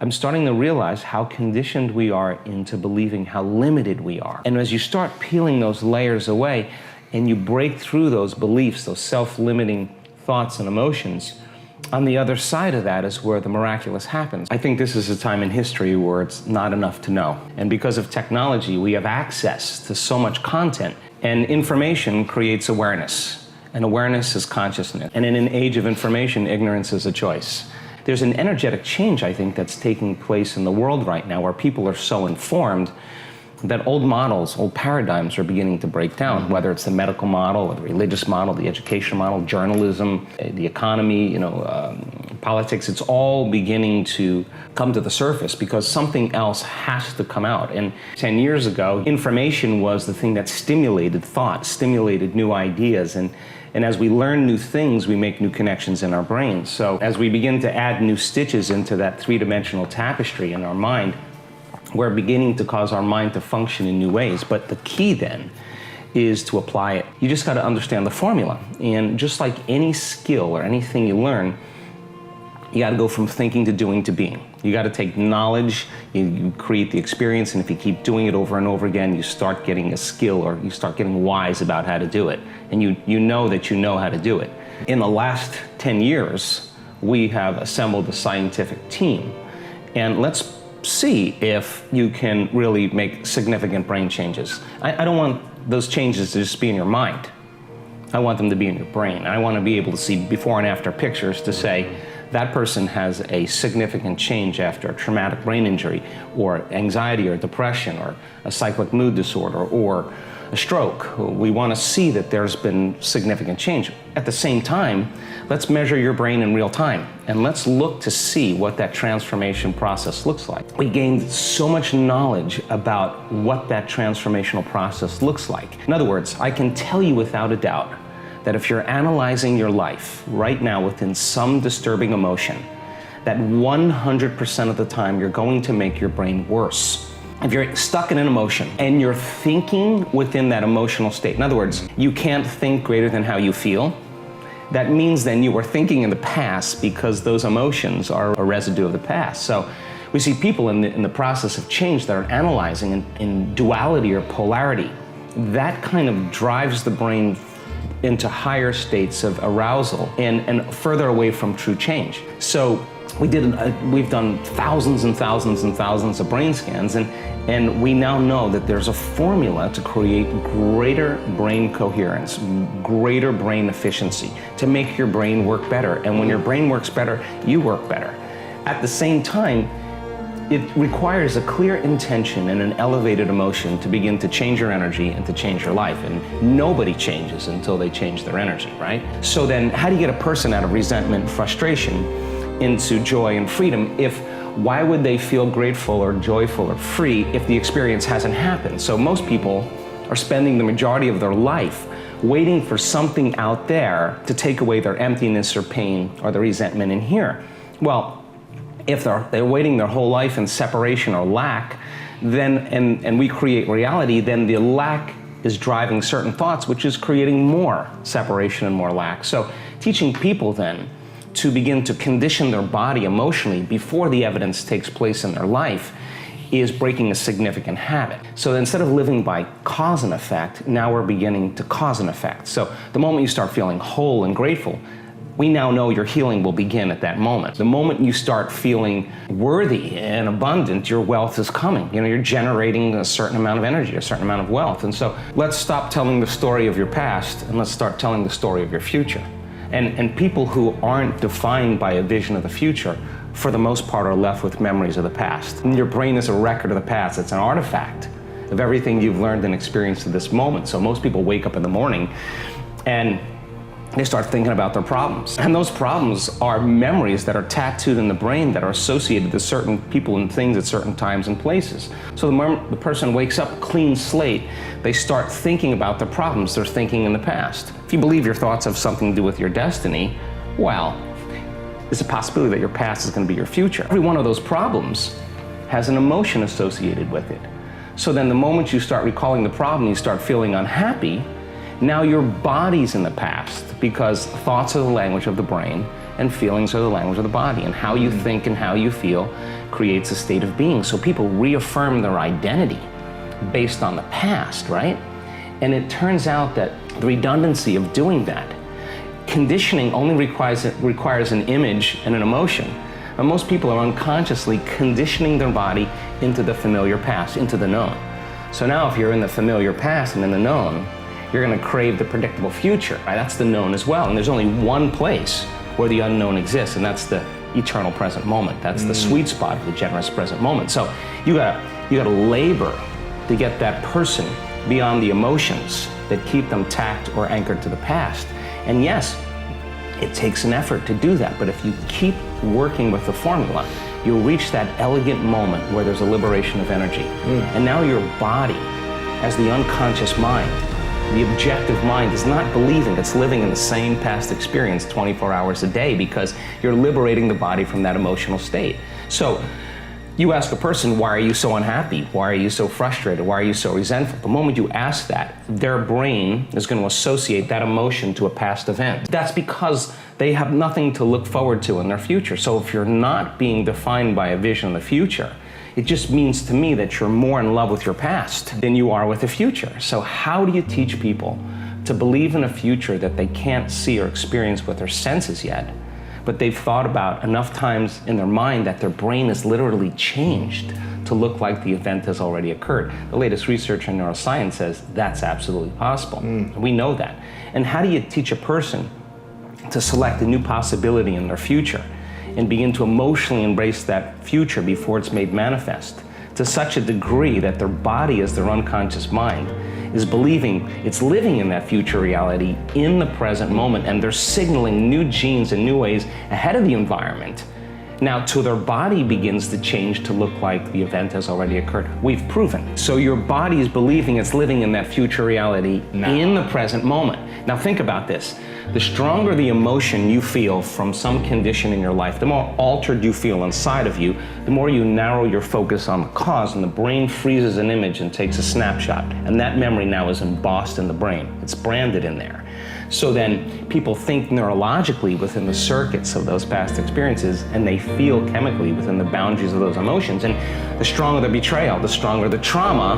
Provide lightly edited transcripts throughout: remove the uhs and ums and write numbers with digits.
I'm starting to realize how conditioned we are into believing how limited we are. And as you start peeling those layers away and you break through those beliefs, those self-limiting thoughts and emotions, on the other side of that is where the miraculous happens. I think this is a time in history where it's not enough to know. And because of technology, we have access to so much content, and information creates awareness. And awareness is consciousness. And in an age of information, ignorance is a choice. There's an energetic change, I think, that's taking place in the world right now where people are so informed that old models, old paradigms are beginning to break down, whether it's the medical model or the religious model, the education model, journalism, the economy, politics. It's all beginning to come to the surface because something else has to come out. And 10 years ago, information was the thing that stimulated thought, stimulated new ideas. And as we learn new things, we make new connections in our brains. So as we begin to add new stitches into that three-dimensional tapestry in our mind, we're beginning to cause our mind to function in new ways. But the key then is to apply it. You just got to understand the formula. And just like any skill or anything you learn, you got to go from thinking to doing to being. You got to take knowledge, you create the experience, and if you keep doing it over and over again, you start getting a skill, or you start getting wise about how to do it. And you know that you know how to do it. In the last 10 years, we have assembled a scientific team. And let's see if you can really make significant brain changes. I don't want those changes to just be in your mind. I want them to be in your brain. I want to be able to see before and after pictures to say, that person has a significant change after a traumatic brain injury, or anxiety or depression, or a cyclic mood disorder, or a stroke. We want to see that there's been significant change. At the same time, let's measure your brain in real time, and let's look to see what that transformation process looks like. We gained so much knowledge about what that transformational process looks like. In other words, I can tell you without a doubt that if you're analyzing your life right now within some disturbing emotion, that 100% of the time you're going to make your brain worse. If you're stuck in an emotion and you're thinking within that emotional state, in other words, you can't think greater than how you feel, that means then you were thinking in the past because those emotions are a residue of the past. So we see people in the process of change that are analyzing in duality or polarity. That kind of drives the brain into higher states of arousal and further away from true change. So we've done thousands and thousands and thousands of brain scans, and we now know that there's a formula to create greater brain coherence, greater brain efficiency, to make your brain work better. And when your brain works better, you work better. At the same time, it requires a clear intention and an elevated emotion to begin to change your energy and to change your life. And nobody changes until they change their energy, right? So then how do you get a person out of resentment and frustration into joy and freedom why would they feel grateful or joyful or free if the experience hasn't happened? So most people are spending the majority of their life waiting for something out there to take away their emptiness or pain or the resentment in here. Well, if they're waiting their whole life in separation or lack, then and we create reality, then the lack is driving certain thoughts, which is creating more separation and more lack. So teaching people then to begin to condition their body emotionally before the evidence takes place in their life is breaking a significant habit. So instead of living by cause and effect, now we're beginning to cause and effect. So the moment you start feeling whole and grateful, we now know your healing will begin at that moment. The moment you start feeling worthy and abundant, your wealth is coming. You're generating a certain amount of energy, a certain amount of wealth. And so let's stop telling the story of your past and let's start telling the story of your future. And people who aren't defined by a vision of the future, for the most part, are left with memories of the past. And your brain is a record of the past. It's an artifact of everything you've learned and experienced to this moment. So most people wake up in the morning and they start thinking about their problems. And those problems are memories that are tattooed in the brain that are associated to certain people and things at certain times and places. So the moment the person wakes up, clean slate, they start thinking about the problems they're thinking in the past. If you believe your thoughts have something to do with your destiny, well, there's a possibility that your past is going to be your future. Every one of those problems has an emotion associated with it. So then the moment you start recalling the problem, you start feeling unhappy. Now your body's in the past because thoughts are the language of the brain and feelings are the language of the body, and how you think and how you feel creates a state of being. So people reaffirm their identity based on the past, right? And it turns out that the redundancy of doing that, conditioning only requires an image and an emotion. And most people are unconsciously conditioning their body into the familiar past, into the known. So now if you're in the familiar past and in the known, you're going to crave the predictable future, right? That's the known as well. And there's only one place where the unknown exists, and that's the eternal present moment. That's the sweet spot of the generous present moment. So you gotta labor to get that person beyond the emotions that keep them tacked or anchored to the past. And yes, it takes an effort to do that, but if you keep working with the formula, you'll reach that elegant moment where there's a liberation of energy. And now your body, as the unconscious mind, the objective mind, is not believing, it's living in the same past experience 24 hours a day, because you're liberating the body from that emotional state. So you ask a person, why are you so unhappy? Why are you so frustrated? Why are you so resentful? The moment you ask that, their brain is going to associate that emotion to a past event. That's because they have nothing to look forward to in their future. So if you're not being defined by a vision of the future, it just means to me that you're more in love with your past than you are with the future. So how do you teach people to believe in a future that they can't see or experience with their senses yet, but they've thought about enough times in their mind that their brain is literally changed to look like the event has already occurred? The latest research in neuroscience says that's absolutely possible. We know that. And how do you teach a person to select a new possibility in their future and begin to emotionally embrace that future before it's made manifest to such a degree that their body, as their unconscious mind, is believing it's living in that future reality in the present moment, and they're signaling new genes in new ways ahead of the environment. Now, till their body begins to change to look like the event has already occurred. We've proven. So your body is believing it's living in that future reality in the present moment. Now think about this. The stronger the emotion you feel from some condition in your life, the more altered you feel inside of you, the more you narrow your focus on the cause, and the brain freezes an image and takes a snapshot. And that memory now is embossed in the brain. It's branded in there. So then people think neurologically within the circuits of those past experiences, and they feel chemically within the boundaries of those emotions. And the stronger the betrayal, the stronger the trauma,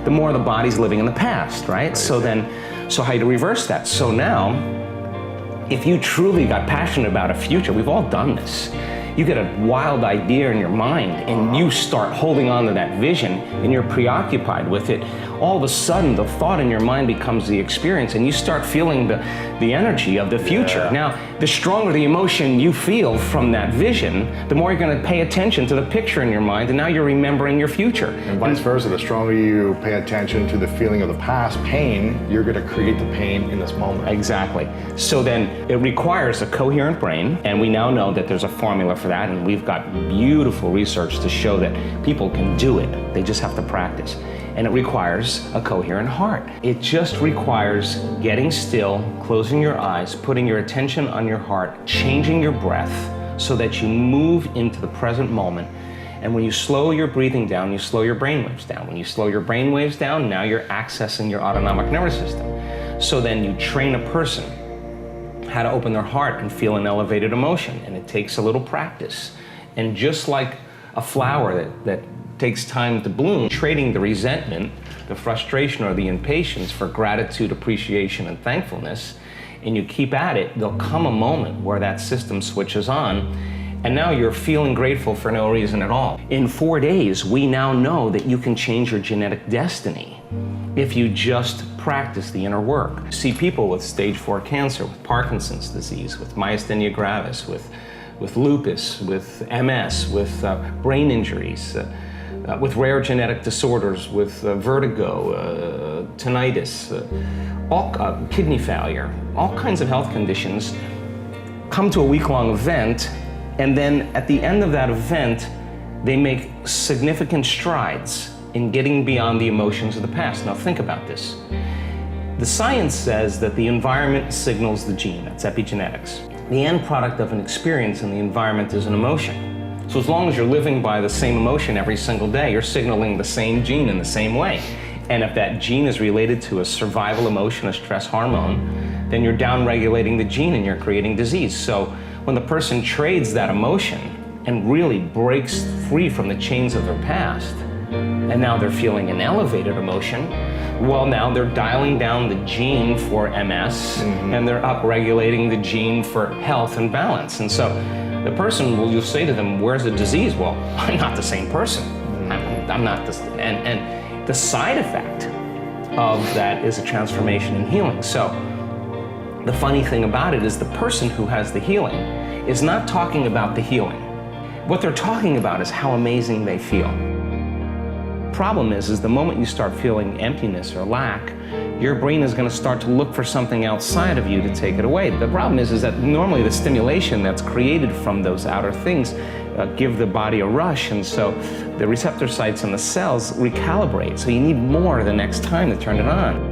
the more the body's living in the past, right? So how do you reverse that? So now, if you truly got passionate about a future, we've all done this. You get a wild idea in your mind and you start holding on to that vision and you're preoccupied with it. All of a sudden, the thought in your mind becomes the experience, and you start feeling the energy of the future. Now, the stronger the emotion you feel from that vision, the more you're going to pay attention to the picture in your mind, and now you're remembering your future. And vice versa, the stronger you pay attention to the feeling of the past pain, you're going to create the pain in this moment. Exactly. So then it requires a coherent brain, and we now know that there's a formula for that, and we've got beautiful research to show that people can do it. They just have to practice. And it requires a coherent heart. It just requires getting still, closing your eyes, putting your attention on your heart, changing your breath so that you move into the present moment. And when you slow your breathing down, you slow your brainwaves down. When you slow your brainwaves down, now you're accessing your autonomic nervous system. So then you train a person how to open their heart and feel an elevated emotion. And it takes a little practice. And just like a flower that takes time to bloom, trading the resentment, the frustration, or the impatience for gratitude, appreciation, and thankfulness, and you keep at it, there'll come a moment where that system switches on, and now you're feeling grateful for no reason at all. In 4 days, we now know that you can change your genetic destiny if you just practice the inner work. See people with stage 4 cancer, with Parkinson's disease, with myasthenia gravis, with lupus, with MS, with brain injuries, with rare genetic disorders, with vertigo, tinnitus, kidney failure, all kinds of health conditions, come to a week-long event, and then at the end of that event, they make significant strides in getting beyond the emotions of the past. Now think about this. The science says that the environment signals the gene, that's epigenetics. The end product of an experience in the environment is an emotion. So as long as you're living by the same emotion every single day, you're signaling the same gene in the same way. And if that gene is related to a survival emotion, a stress hormone, then you're downregulating the gene and you're creating disease. So when the person trades that emotion and really breaks free from the chains of their past, and now they're feeling an elevated emotion, well, now they're dialing down the gene for MS, and they're upregulating the gene for health and balance. And so the person, you'll say to them, where's the disease? Well, I'm not the same person. I'm not this. And the side effect of that is a transformation and healing. So the funny thing about it is the person who has the healing is not talking about the healing. What they're talking about is how amazing they feel. Problem is the moment you start feeling emptiness or lack, your brain is going to start to look for something outside of you to take it away. The problem is that normally the stimulation that's created from those outer things give the body a rush, and so the receptor sites in the cells recalibrate. So you need more the next time to turn it on.